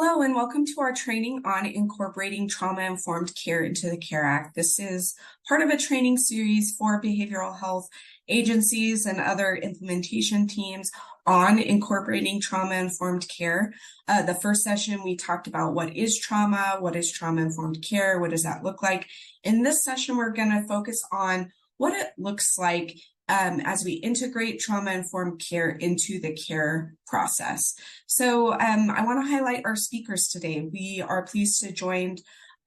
Hello, and welcome to our training on incorporating trauma-informed care into the CARE Act. This is part of a training series for behavioral health agencies and other implementation teams on incorporating trauma-informed care. The first session, we talked about what is trauma-informed care, what does that look like? In this session, we're going to focus on what it looks like as we integrate trauma-informed care into the care process. So I want to highlight our speakers today. We are pleased to join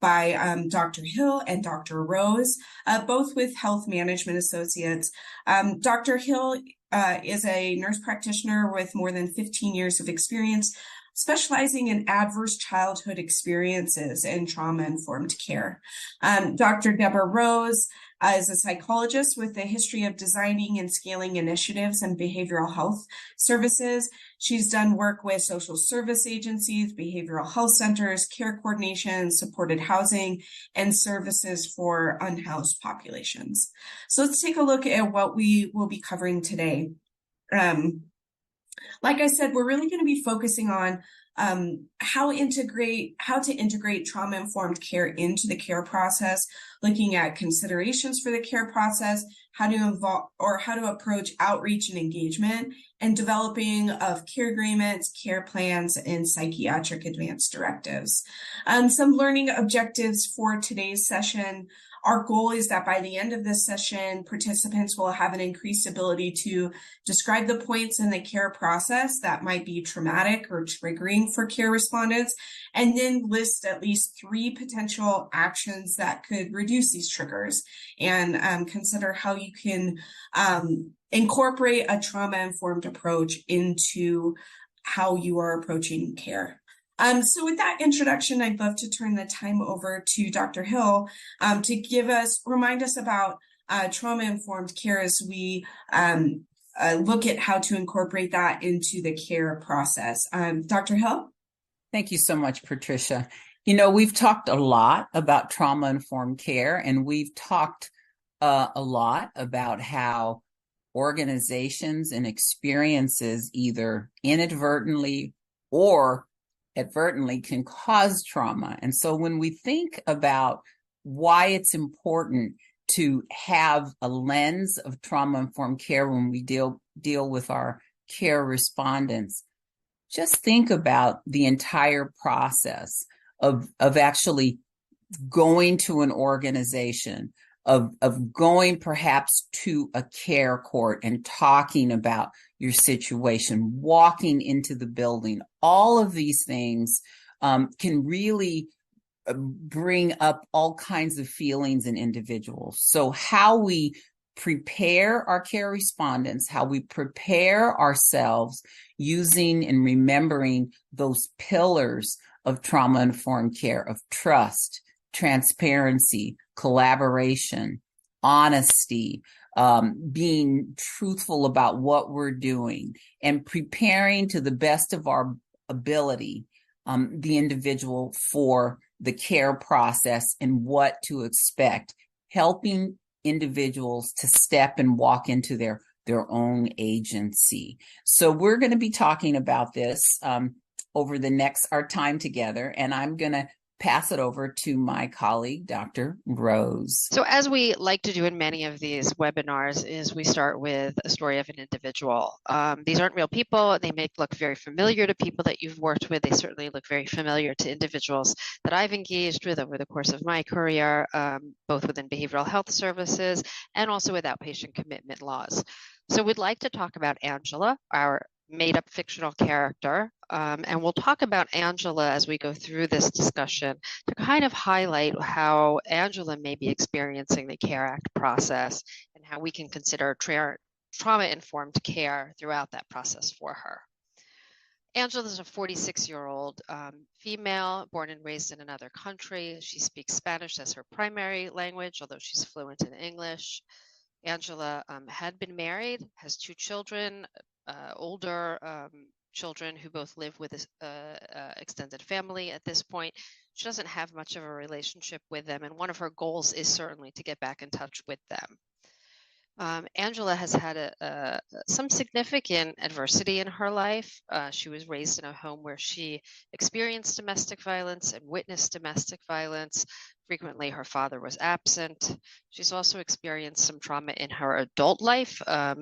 by Dr. Hill and Dr. Rose, both with Health Management Associates. Dr. Hill is a nurse practitioner with more than 15 years of experience, specializing in adverse childhood experiences and trauma-informed care. Dr. Deborah Rose is a psychologist with a history of designing and scaling initiatives in behavioral health services. She's done work with social service agencies, behavioral health centers, care coordination, supported housing, and services for unhoused populations. So let's take a look at what we will be covering today. Like I said, we're really going to be focusing on how to integrate trauma-informed care into the care process, looking at considerations for the care process, how to approach outreach and engagement, and developing of care agreements, care plans, and psychiatric advance directives. Some learning objectives for today's session. Our goal is that by the end of this session, participants will have an increased ability to describe the points in the care process that might be traumatic or triggering for care respondents, and then list at least 3 potential actions that could reduce these triggers, and consider how you can incorporate a trauma-informed approach into how you are approaching care. So with that introduction, I'd love to turn the time over to Dr. Hill to remind us about trauma-informed care as we look at how to incorporate that into the care process. Dr. Hill? Thank you so much, Patricia. You know, we've talked a lot about trauma-informed care, and we've talked a lot about how organizations and experiences either inadvertently or advertently can cause trauma. And so when we think about why it's important to have a lens of trauma-informed care when we deal with our care respondents, just think about the entire process of actually going to an organization, of going perhaps to a care court and talking about your situation, walking into the building. All of these things can really bring up all kinds of feelings in individuals. So how we prepare our care respondents, how we prepare ourselves using and remembering those pillars of trauma-informed care, of trust, transparency, collaboration, honesty, being truthful about what we're doing, and preparing to the best of our ability the individual for the care process and what to expect, helping individuals to step and walk into their own agency. So we're going to be talking about this over our time together, and I'm going to pass it over to my colleague, Dr. Rose. So as we like to do in many of these webinars is we start with a story of an individual. These aren't real people. They may look very familiar to people that you've worked with. They certainly look very familiar to individuals that I've engaged with over the course of my career, both within behavioral health services and also with outpatient commitment laws. So we'd like to talk about Angela, our made-up fictional character, and we'll talk about Angela as we go through this discussion to kind of highlight how Angela may be experiencing the CARE Act process and how we can consider trauma-informed care throughout that process for her. Angela is a 46-year-old female born and raised in another country. She speaks Spanish as her primary language, although she's fluent in English. Angela had been married, has 2 children, older children who both live with extended family at this point. She doesn't have much of a relationship with them, and one of her goals is certainly to get back in touch with them. Angela has had some significant adversity in her life. She was raised in a home where she experienced domestic violence and witnessed domestic violence. Frequently, her father was absent. She's also experienced some trauma in her adult life,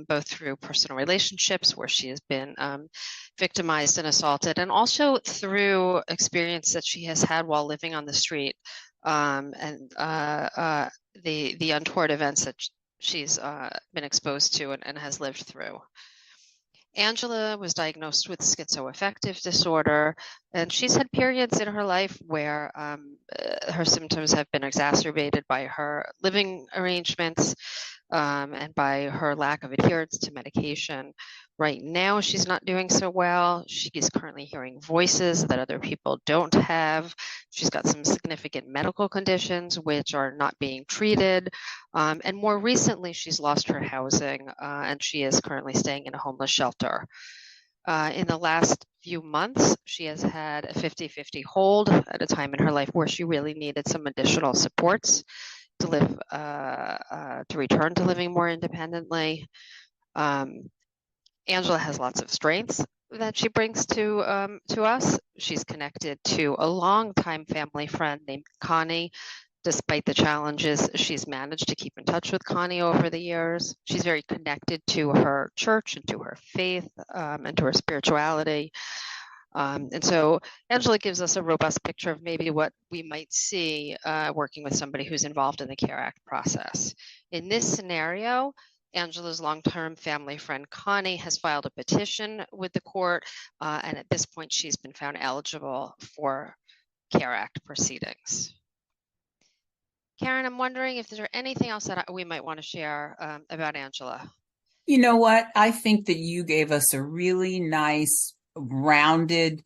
both through personal relationships where she has been victimized and assaulted, and also through experience that she has had while living on the street, and the untoward events that she's been exposed to and has lived through. Angela was diagnosed with schizoaffective disorder, and she's had periods in her life where her symptoms have been exacerbated by her living arrangements and by her lack of adherence to medication. Right now, she's not doing so well. She's currently hearing voices that other people don't have. She's got some significant medical conditions which are not being treated. And more recently, she's lost her housing and she is currently staying in a homeless shelter. In the last few months, she has had a 50-50 hold at a time in her life where she really needed some additional supports to live, to return to living more independently. Angela has lots of strengths that she brings to us. She's connected to a longtime family friend named Connie. Despite the challenges, she's managed to keep in touch with Connie over the years. She's very connected to her church and to her faith and to her spirituality. And so Angela gives us a robust picture of maybe what we might see working with somebody who's involved in the CARE Act process. In this scenario, Angela's long-term family friend Connie has filed a petition with the court, and at this point she's been found eligible for CARE Act proceedings. Karen, I'm wondering if there's anything else that we might want to share about Angela. You know what? I think that you gave us a really nice, rounded,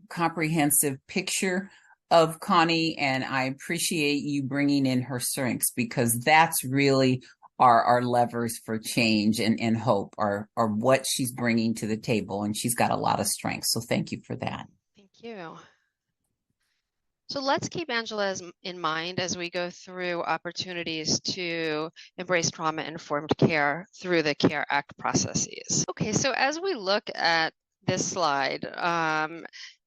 comprehensive picture of Connie, and I appreciate you bringing in her strengths, because that's really our levers for change and hope are what she's bringing to the table, and she's got a lot of strengths. So thank you for that. Thank you. So let's keep Angela in mind as we go through opportunities to embrace trauma-informed care through the CARE Act processes. Okay, so as we look at this slide,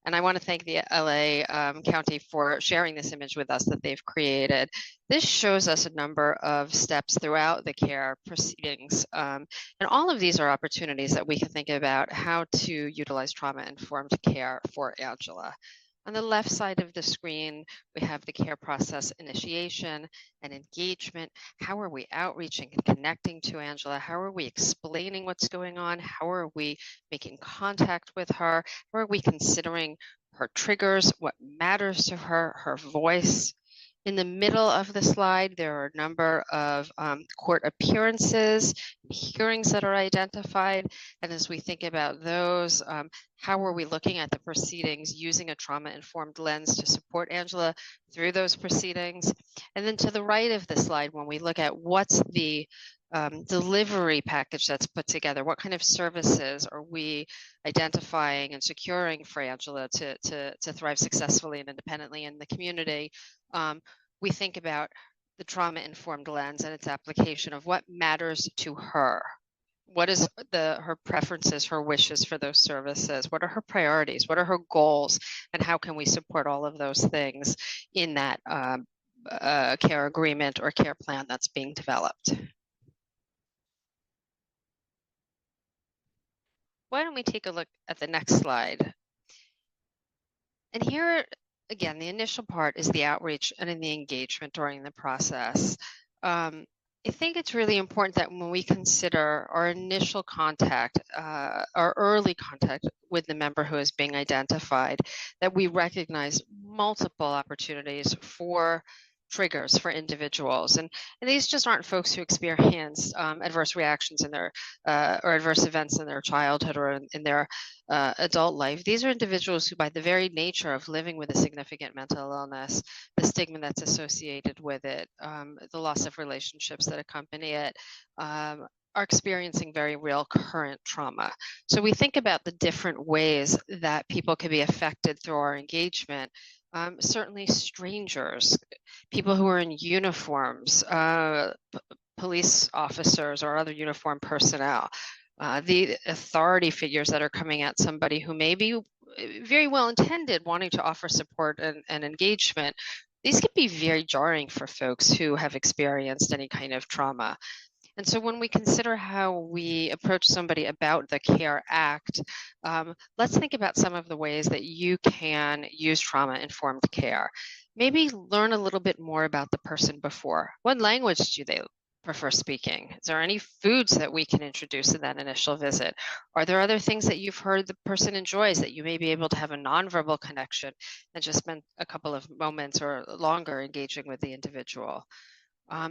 and I want to thank the LA County for sharing this image with us that they've created. This shows us a number of steps throughout the care proceedings. And all of these are opportunities that we can think about how to utilize trauma-informed care for Angela. On the left side of the screen, we have the care process initiation and engagement. How are we outreaching and connecting to Angela? How are we explaining what's going on? How are we making contact with her? How are we considering her triggers, what matters to her, her voice? In the middle of the slide, there are a number of court appearances, hearings that are identified. And as we think about those, how are we looking at the proceedings using a trauma-informed lens to support Angela through those proceedings? And then to the right of the slide, when we look at what's the delivery package that's put together, what kind of services are we identifying and securing for Angela to thrive successfully and independently in the community, we think about the trauma-informed lens and its application of what matters to her. What is her preferences, her wishes for those services? What are her priorities? What are her goals? And how can we support all of those things in that care agreement or care plan that's being developed? Why don't we take a look at the next slide? And here, again, the initial part is the outreach and in the engagement during the process. I think it's really important that when we consider our initial contact, our early contact with the member who is being identified, that we recognize multiple opportunities for triggers for individuals. And these just aren't folks who experience adverse reactions in their or adverse events in their childhood or in their adult life. These are individuals who, by the very nature of living with a significant mental illness, the stigma that's associated with it, the loss of relationships that accompany it, are experiencing very real current trauma. So we think about the different ways that people can be affected through our engagement. Certainly strangers, people who are in uniforms, police officers or other uniformed personnel, the authority figures that are coming at somebody who may be very well intended, wanting to offer support and engagement. These can be very jarring for folks who have experienced any kind of trauma. And so when we consider how we approach somebody about the CARE Act, let's think about some of the ways that you can use trauma-informed care. Maybe learn a little bit more about the person before. What language do they prefer speaking? Is there any foods that we can introduce in that initial visit? Are there other things that you've heard the person enjoys that you may be able to have a nonverbal connection and just spend a couple of moments or longer engaging with the individual?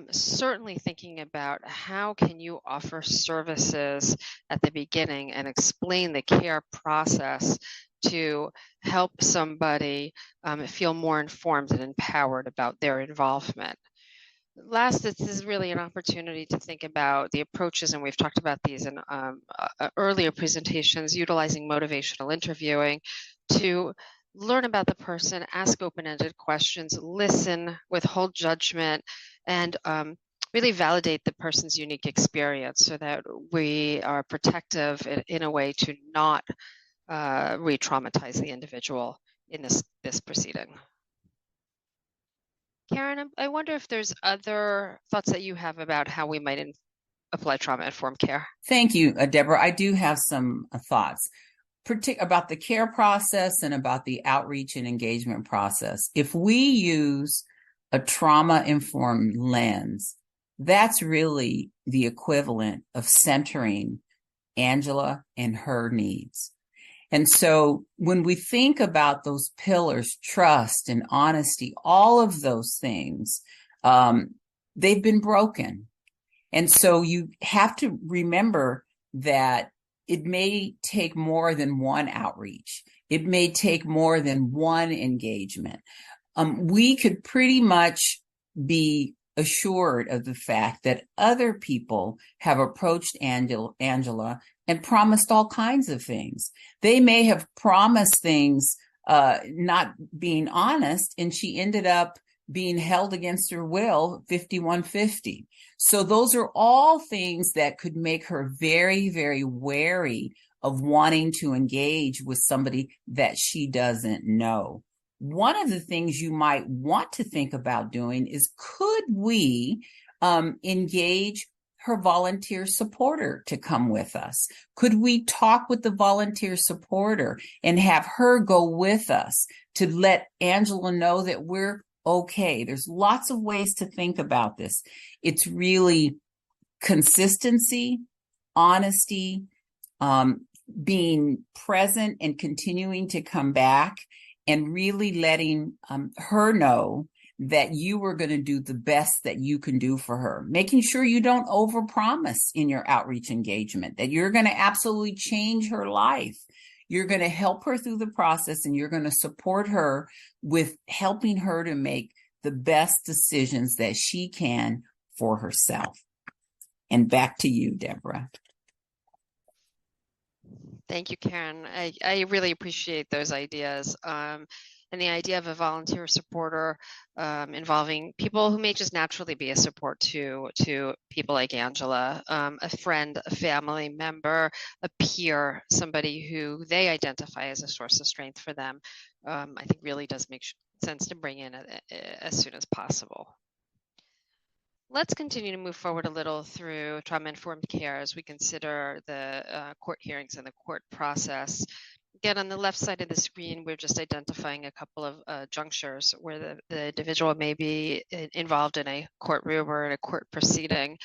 Certainly thinking about how can you offer services at the beginning and explain the care process to help somebody feel more informed and empowered about their involvement. Last, this is really an opportunity to think about the approaches, and we've talked about these in earlier presentations, utilizing motivational interviewing to learn about the person, ask open-ended questions, listen, withhold judgment, and really validate the person's unique experience so that we are protective in a way to not re-traumatize the individual in this proceeding. Karen, I wonder if there's other thoughts that you have about how we might apply trauma-informed care. Thank you, Deborah. I do have some thoughts about the care process and about the outreach and engagement process. If we use a trauma-informed lens, that's really the equivalent of centering Angela and her needs. And so when we think about those pillars, trust and honesty, all of those things, they've been broken. And so you have to remember that it may take more than one outreach. It may take more than one engagement. We could pretty much be assured of the fact that other people have approached Angela and promised all kinds of things. They may have promised things not being honest, and she ended up being held against her will 5150. So those are all things that could make her very, very wary of wanting to engage with somebody that she doesn't know. One of the things you might want to think about doing is, could we engage her volunteer supporter to come with us? Could we talk with the volunteer supporter and have her go with us to let Angela know that we're okay? There's lots of ways to think about this. It's really consistency, honesty, being present and continuing to come back, and really letting her know that you are going to do the best that you can do for her. Making sure you don't overpromise in your outreach engagement, that you're going to absolutely change her life. You're going to help her through the process, and you're going to support her with helping her to make the best decisions that she can for herself. And back to you, Deborah. Thank you, Karen. I really appreciate those ideas. And the idea of a volunteer supporter involving people who may just naturally be a support to people like Angela, a friend, a family member, a peer, somebody who they identify as a source of strength for them, I think really does make sense to bring in as soon as possible. Let's continue to move forward a little through trauma-informed care as we consider the court hearings and the court process. Again, on the left side of the screen, we're just identifying a couple of junctures where the individual may be involved in a courtroom or in a court proceeding.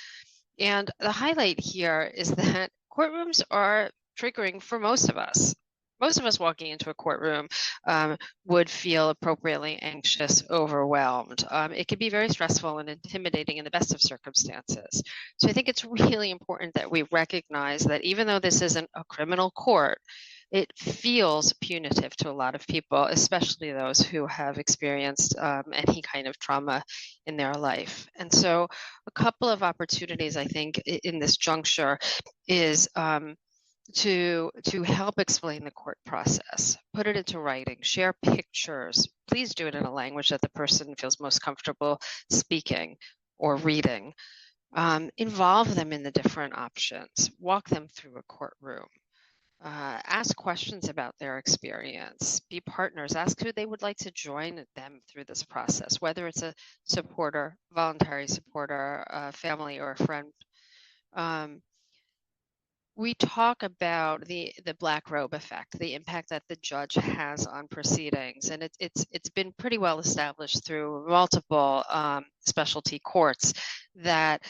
And the highlight here is that courtrooms are triggering for most of us. Most of us walking into a courtroom would feel appropriately anxious, overwhelmed. It can be very stressful and intimidating in the best of circumstances. So I think it's really important that we recognize that even though this isn't a criminal court, it feels punitive to a lot of people, especially those who have experienced any kind of trauma in their life. And so a couple of opportunities, I think, in this juncture is to help explain the court process, put it into writing, share pictures. Please do it in a language that the person feels most comfortable speaking or reading. Involve them in the different options, walk them through a courtroom, ask questions about their experience, be partners, ask who they would like to join them through this process, whether it's a supporter, voluntary supporter, a family, or a friend. We talk about the black robe effect, the impact that the judge has on proceedings, and it's been pretty well established through multiple specialty courts that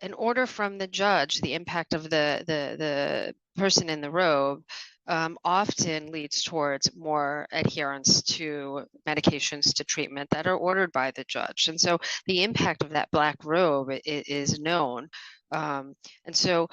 an order from the judge, the impact of the person in the robe, often leads towards more adherence to medications, to treatment that are ordered by the judge. And so the impact of that black robe is known. And so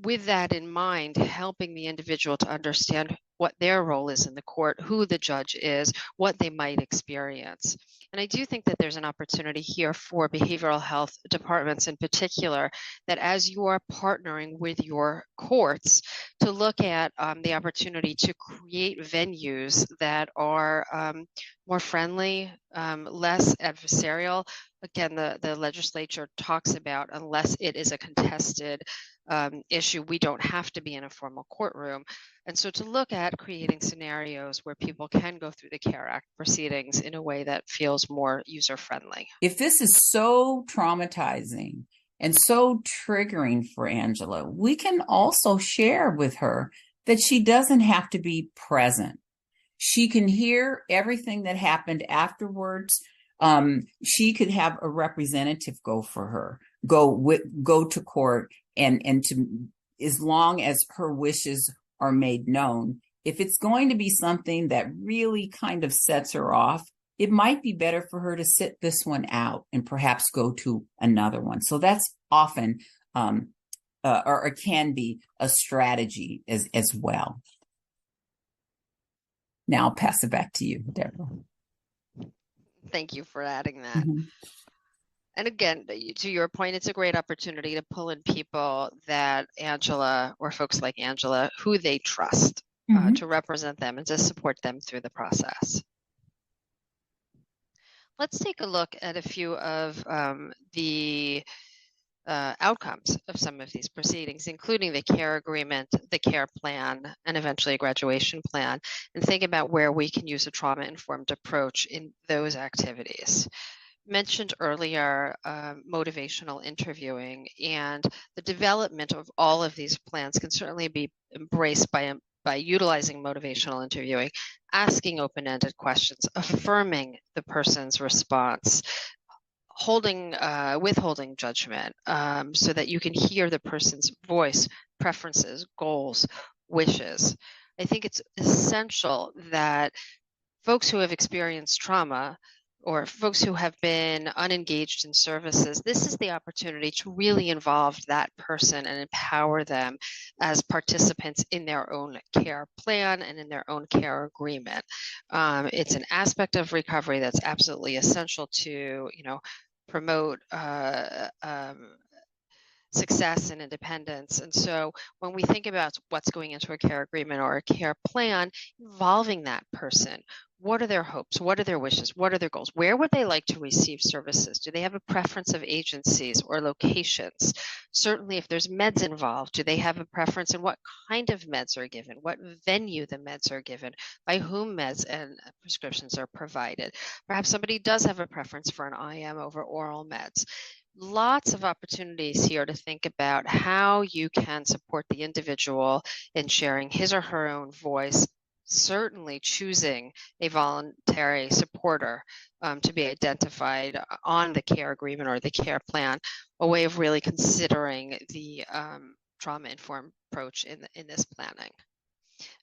with that in mind, helping the individual to understand what their role is in the court, who the judge is, what they might experience. And I do think that there's an opportunity here for behavioral health departments in particular, that as you are partnering with your courts, to look at the opportunity to create venues that are more friendly, less adversarial. Again, the legislature talks about, unless it is a contested issue, we don't have to be in a formal courtroom. And so to look at creating scenarios where people can go through the CARE Act proceedings in a way that feels more user-friendly. If this is so traumatizing and so triggering for Angela, we can also share with her that she doesn't have to be present. She can hear everything that happened afterwards. She could have a representative go for her, go to court, and to, as long as her wishes are made known. If it's going to be something that really kind of sets her off, it might be better for her to sit this one out and perhaps go to another one. So that's often, or can be, a strategy as well. Now I'll pass it back to you, Deborah. Thank you for adding that. Mm-hmm. And again, to your point, it's a great opportunity to pull in people that Angela, or folks like Angela, who they trust, mm-hmm. To represent them and to support them through the process. Let's take a look at a few of the outcomes of some of these proceedings, including the care agreement, the care plan, and eventually a graduation plan, and think about where we can use a trauma-informed approach in those activities. Mentioned earlier motivational interviewing, and the development of all of these plans can certainly be embraced by utilizing motivational interviewing, asking open-ended questions, affirming the person's response, withholding judgment, so that you can hear the person's voice, preferences, goals, wishes. I think it's essential that folks who have experienced trauma, or folks who have been unengaged in services, this is the opportunity to really involve that person and empower them as participants in their own care plan and in their own care agreement. It's an aspect of recovery that's absolutely essential to, promote success and independence. And so when we think about what's going into a care agreement or a care plan, involving that person, what are their hopes? What are their wishes? What are their goals? Where would they like to receive services? Do they have a preference of agencies or locations? Certainly, if there's meds involved, do they have a preference in what kind of meds are given, what venue the meds are given, by whom meds and prescriptions are provided? Perhaps somebody does have a preference for an IM over oral meds. Lots of opportunities here to think about how you can support the individual in sharing his or her own voice, certainly choosing a voluntary supporter to be identified on the care agreement or the care plan, a way of really considering the trauma-informed approach in this planning.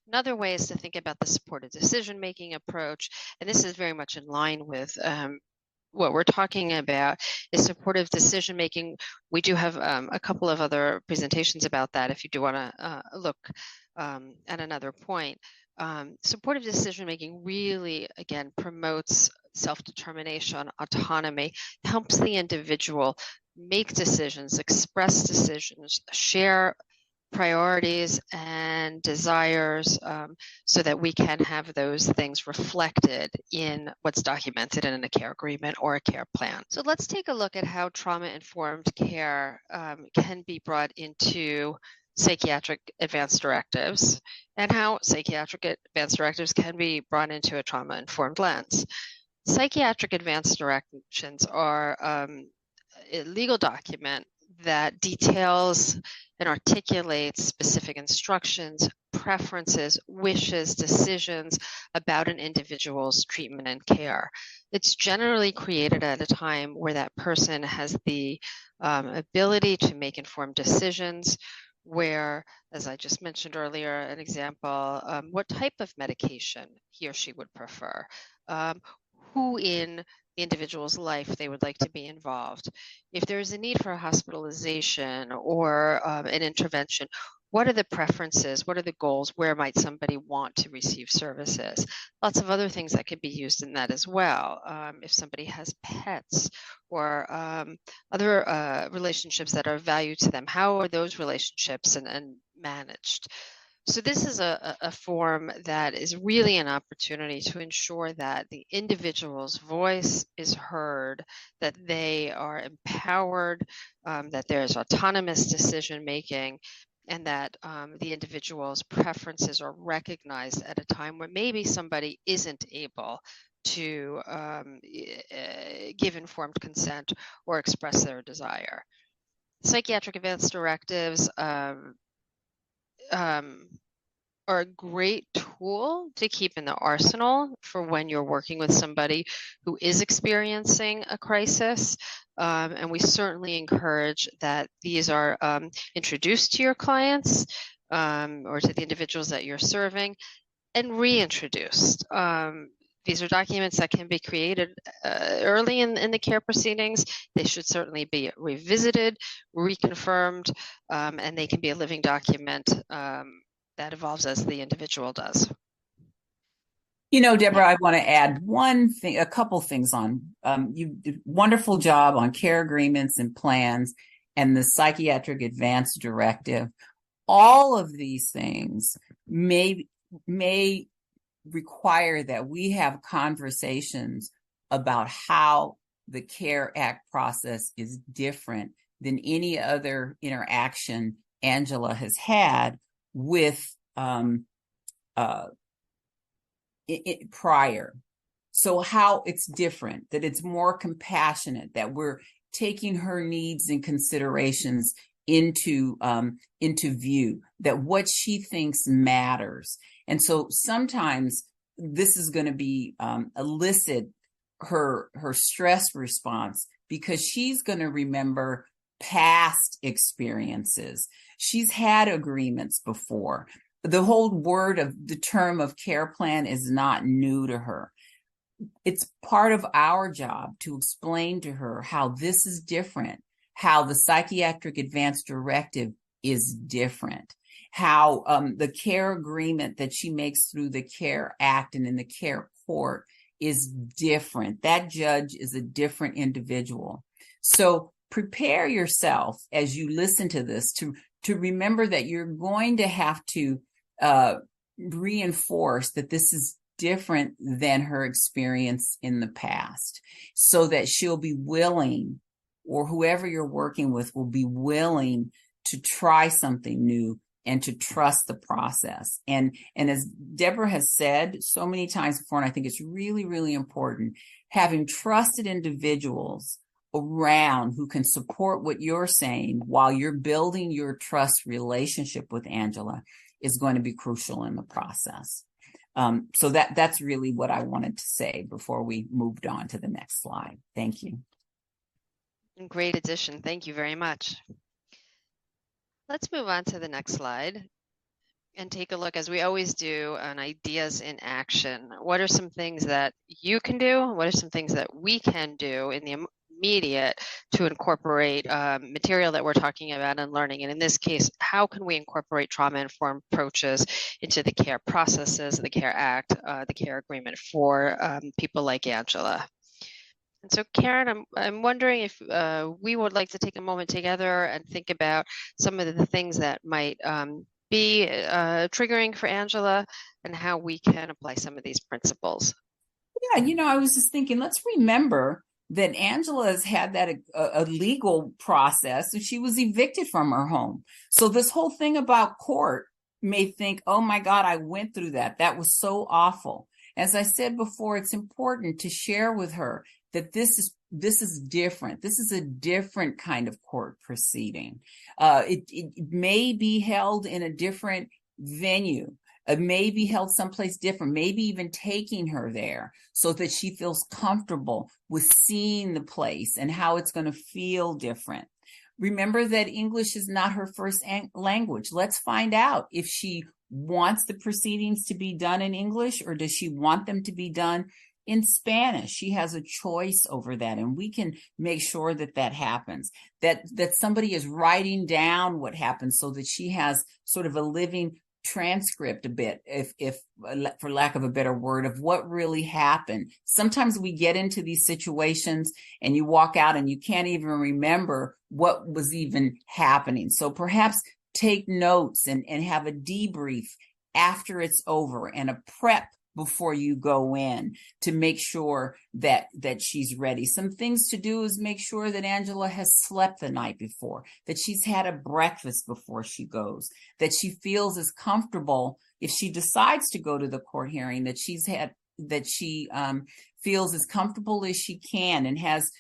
Another way is to think about the supported decision-making approach, and this is very much in line with what we're talking about is supportive decision making. We do have a couple of other presentations about that if you do want to look at another point. Supportive decision making really, again, promotes self-determination, autonomy, helps the individual make decisions, express decisions, share priorities and desires, so that we can have those things reflected in what's documented in a care agreement or a care plan. So let's take a look at how trauma-informed care can be brought into psychiatric advance directives, and how psychiatric advance directives can be brought into a trauma-informed lens. Psychiatric advance directions are a legal document that details and articulates specific instructions, preferences, wishes, decisions about an individual's treatment and care. It's generally created at a time where that person has the ability to make informed decisions, where, as I just mentioned earlier, an example, what type of medication he or she would prefer, who in the individual's life they would like to be involved. If there's a need for a hospitalization or an intervention, what are the preferences? What are the goals? Where might somebody want to receive services? Lots of other things that could be used in that as well. If somebody has pets or other relationships that are of value to them, how are those relationships and managed? So this is a form that is really an opportunity to ensure that the individual's voice is heard, that they are empowered, that there's autonomous decision making, and that the individual's preferences are recognized at a time where maybe somebody isn't able to give informed consent or express their desire. Psychiatric advance directives are a great tool to keep in the arsenal for when you're working with somebody who is experiencing a crisis. And we certainly encourage that these are introduced to your clients or to the individuals that you're serving and reintroduced. These are documents that can be created early in the care proceedings. They should certainly be revisited, reconfirmed, and they can be a living document that evolves as the individual does. You know, Deborah, I want to add one thing, a couple things on. You did a wonderful job on care agreements and plans and the psychiatric advance directive. All of these things may require that we have conversations about how the CARE Act process is different than any other interaction Angela has had with prior. So how it's different, that it's more compassionate, that we're taking her needs and considerations into view, that what she thinks matters. And so sometimes this is going to be elicit her stress response because she's going to remember past experiences. She's had agreements before. The whole the term of care plan is not new to her. It's part of our job to explain to her how this is different, how the psychiatric advance directive is different, how the care agreement that she makes through the CARE Act and in the care court is different. That judge is a different individual. So prepare yourself as you listen to this to remember that you're going to have to reinforce that this is different than her experience in the past, so that she'll be willing, or whoever you're working with will be willing to try something new and to trust the process. And as Deborah has said so many times before, and I think it's really, really important, having trusted individuals around who can support what you're saying while you're building your trust relationship with Angela is going to be crucial in the process. So that's really what I wanted to say before we moved on to the next slide. Thank you. Great addition. Thank you very much. Let's move on to the next slide and take a look, as we always do, on ideas in action. What are some things that you can do? What are some things that we can do in the immediate to incorporate material that we're talking about and learning? And in this case, how can we incorporate trauma-informed approaches into the care processes, the CARE Act, the care agreement for people like Angela? And so, Karen, I'm wondering if we would like to take a moment together and think about some of the things that might be triggering for Angela and how we can apply some of these principles. Yeah, I was just thinking, let's remember that Angela has had that a legal process, and she was evicted from her home. So this whole thing about court may think, oh my God, I went through that. That was so awful. As I said before, it's important to share with her that this is different. This is a different kind of court proceeding. It may be held in a different venue. It may be held someplace different, maybe even taking her there so that she feels comfortable with seeing the place and how it's going to feel different. Remember that English is not her first language. Let's find out if she wants the proceedings to be done in English, or does she want them to be done in Spanish. She has a choice over that, and we can make sure that that happens, that somebody is writing down what happens so that she has sort of a living transcript a bit, if for lack of a better word, of what really happened. Sometimes we get into these situations and you walk out and you can't even remember what was even happening. So perhaps take notes and have a debrief after it's over, and a prep before you go in to make sure that she's ready. Some things to do is make sure that Angela has slept the night before, that she's had a breakfast before she goes, that she feels as comfortable if she decides to go to the court hearing, that she feels as comfortable as she can and has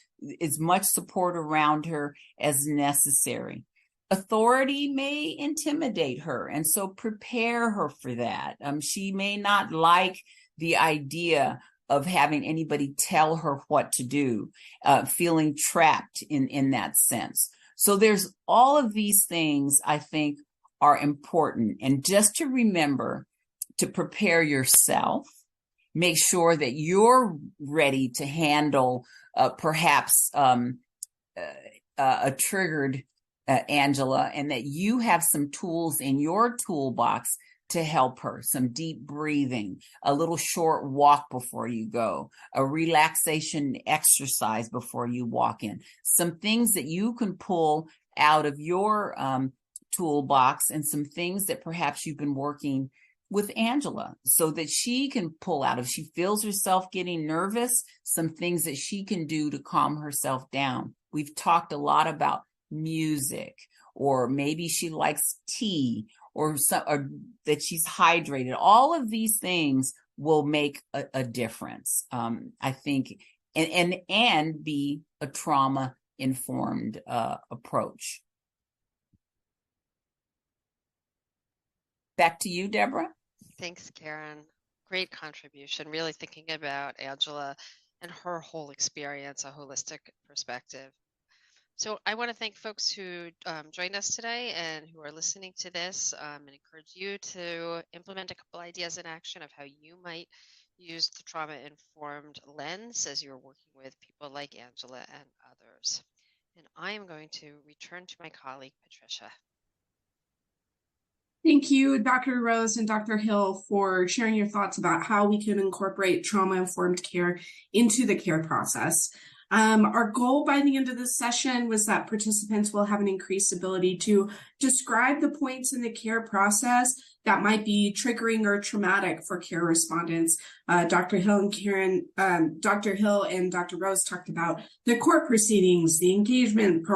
as much support around her as necessary. Authority may intimidate her, and so prepare her for that. She may not like the idea of having anybody tell her what to do, feeling trapped in that sense. So there's all of these things I think are important. And just to remember to prepare yourself, make sure that you're ready to handle perhaps a triggered Angela, and that you have some tools in your toolbox to help her. Some deep breathing, a little short walk before you go, a relaxation exercise before you walk in. Some things that you can pull out of your toolbox, and some things that perhaps you've been working with Angela so that she can pull out. If she feels herself getting nervous, some things that she can do to calm herself down. We've talked a lot about music, or maybe she likes tea, or that she's hydrated. All of these things will make a difference, I think, and be a trauma-informed approach. Back to you, Deborah. Thanks, Karen. Great contribution. Really thinking about Angela and her whole experience, a holistic perspective. So I want to thank folks who joined us today and who are listening to this, and encourage you to implement a couple ideas in action of how you might use the trauma-informed lens as you're working with people like Angela and others. And I am going to return to my colleague, Patricia. Thank you, Dr. Rose and Dr. Hill, for sharing your thoughts about how we can incorporate trauma-informed care into the care process. Our goal by the end of this session was that participants will have an increased ability to describe the points in the care process that might be triggering or traumatic for care respondents. Dr. Hill and Dr. Rose talked about the court proceedings, the engagement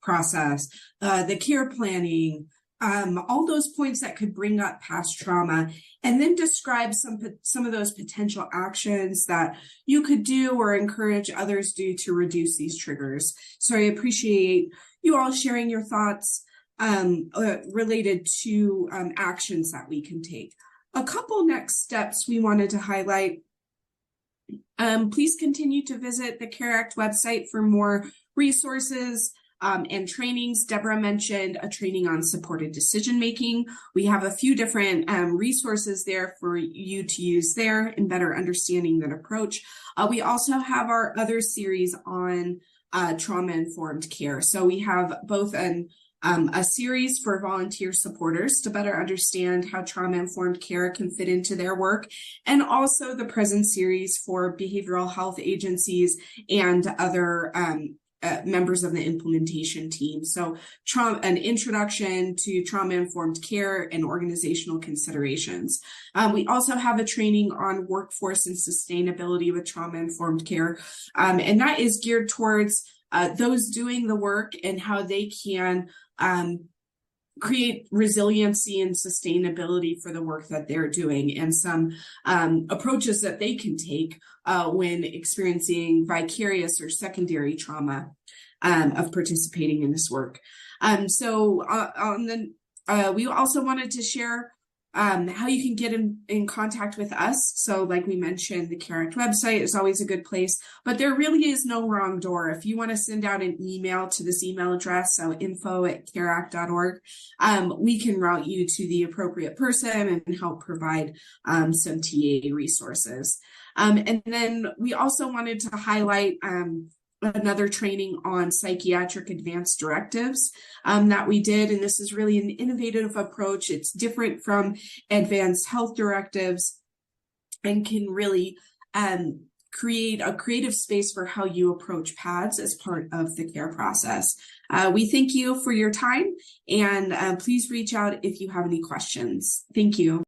process, the care planning, all those points that could bring up past trauma, and then describe some of those potential actions that you could do or encourage others do to reduce these triggers. So I appreciate you all sharing your thoughts related to actions that we can take. A couple next steps we wanted to highlight. Please continue to visit the CARE Act website for more resources and trainings. Deborah mentioned a training on supported decision-making. We have a few different resources there for you to use there in better understanding that approach. We also have our other series on trauma-informed care. So we have both an a series for volunteer supporters to better understand how trauma-informed care can fit into their work, and also the present series for behavioral health agencies and other members of the implementation team. So an introduction to trauma-informed care and organizational considerations. We also have a training on workforce and sustainability with trauma-informed care, and that is geared towards those doing the work and how they can create resiliency and sustainability for the work that they're doing, and some approaches that they can take when experiencing vicarious or secondary trauma of participating in this work. We also wanted to share how you can get in contact with us. So like we mentioned, the CARE Act website is always a good place, but there really is no wrong door. If you want to send out an email to this email address, so info@careact.org, we can route you to the appropriate person and help provide some TA resources. And then we also wanted to highlight another training on psychiatric advanced directives that we did. And this is really an innovative approach. It's different from advanced health directives and can really create a creative space for how you approach PADS as part of the care process. We thank you for your time, and please reach out if you have any questions. Thank you.